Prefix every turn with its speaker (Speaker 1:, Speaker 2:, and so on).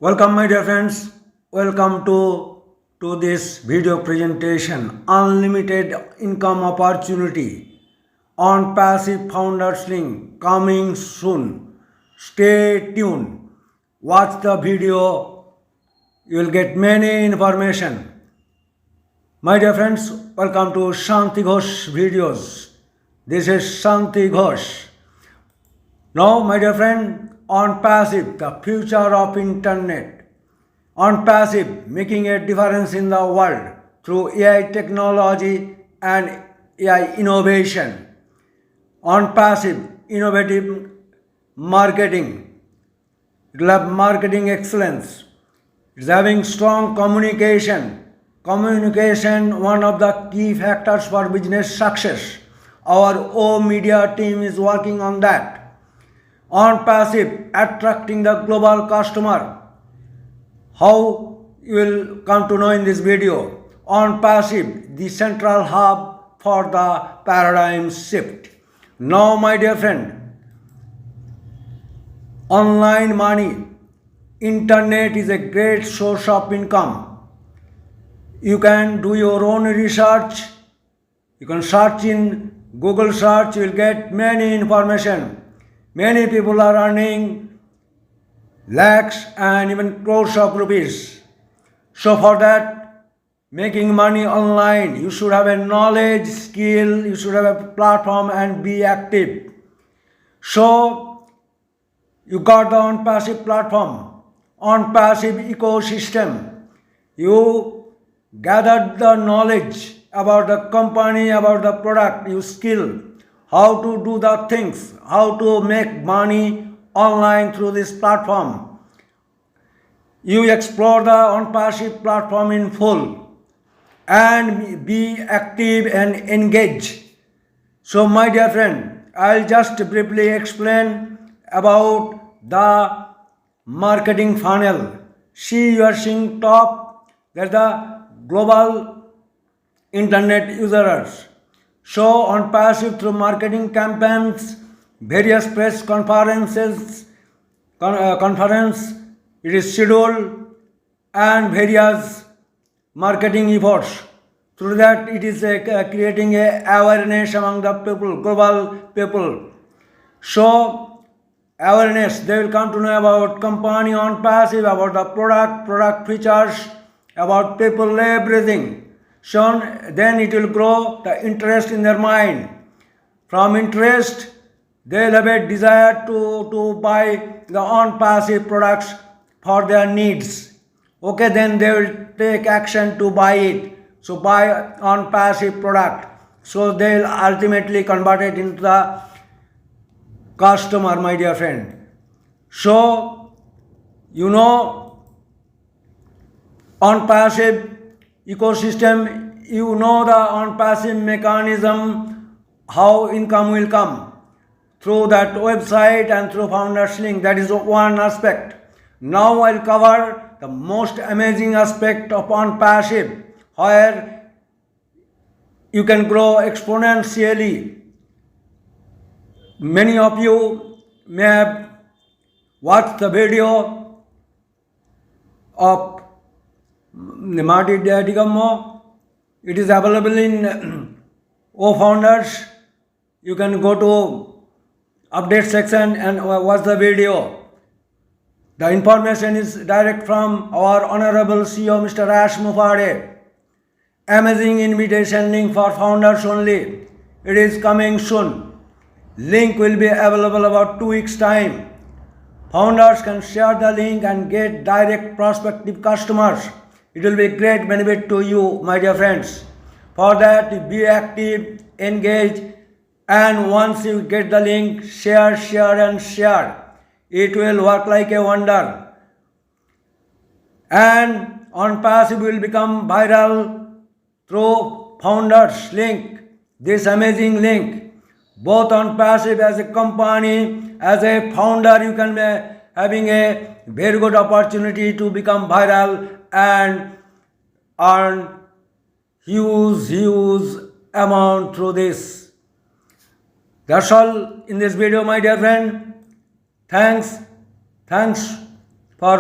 Speaker 1: Welcome my dear friends, welcome to this video presentation, Unlimited Income Opportunity on Passive Founders Link coming soon. Stay tuned, watch the video, you will get many information. My dear friends, welcome to Shanti Ghosh videos. This is Shanti Ghosh. Now, my dear friend, Onpassive, the future of internet. Onpassive, making a difference in the world through AI technology and AI innovation. Onpassive, innovative marketing. It will have marketing excellence. It's having strong communication. Communication, one of the key factors for business success. Our O media team is working on that. Onpassive, attracting the global customer. How you will come to know in this video. Onpassive, the central hub for the paradigm shift. Now, my dear friend, online money, internet is a great source of income. You can do your own research. You can search in Google search, you will get many information. Many people are earning lakhs and even crores of rupees. So for that, making money online, you should have a knowledge, skill, you should have a platform and be active. So you got the Onpassive platform, Onpassive ecosystem. You gathered the knowledge about the company, about the product, you skill. How to do the things, how to make money online through this platform. You explore the Onpassive platform in full and be active and engage. So my dear friend, I'll just briefly explain about the marketing funnel. See, you are seeing top, there's the global internet users. So Onpassive through marketing campaigns, various press conferences, it is scheduled and various marketing efforts. Through that it is creating a awareness among the people, global people. So awareness, they will come to know about company Onpassive, about the product features, about people, everything. So then it will grow the interest in their mind. From interest, they will have a desire to buy the Onpassive products for their needs. Okay, then they will take action to buy it. So buy Onpassive product. So they will ultimately convert it into the customer, my dear friend. So, you know, Onpassive ecosystem, you know the Onpassive mechanism, how income will come through that website and through Founders Link. That is one aspect. Now I'll cover the most amazing aspect of Onpassive, where you can grow exponentially. Many of you may have watched the video of Marty Digammo. It is available in Founders. You can go to update section and watch the video. The information is direct from our Honorable CEO Mr. MUFAREH. Amazing invitation link for founders only. It is coming soon. Link will be available about 2 weeks time. Founders can share the link and get direct prospective customers. It will be a great benefit to you, my dear friends. For that, be active, engage, and once you get the link, share and share. It will work like a wonder. And Onpassive will become viral through Founders Link, this amazing link. Both Onpassive as a company, as a founder, you can be having a very good opportunity to become viral and earn huge amount through this. That's all in this video, my dear friend. Thanks for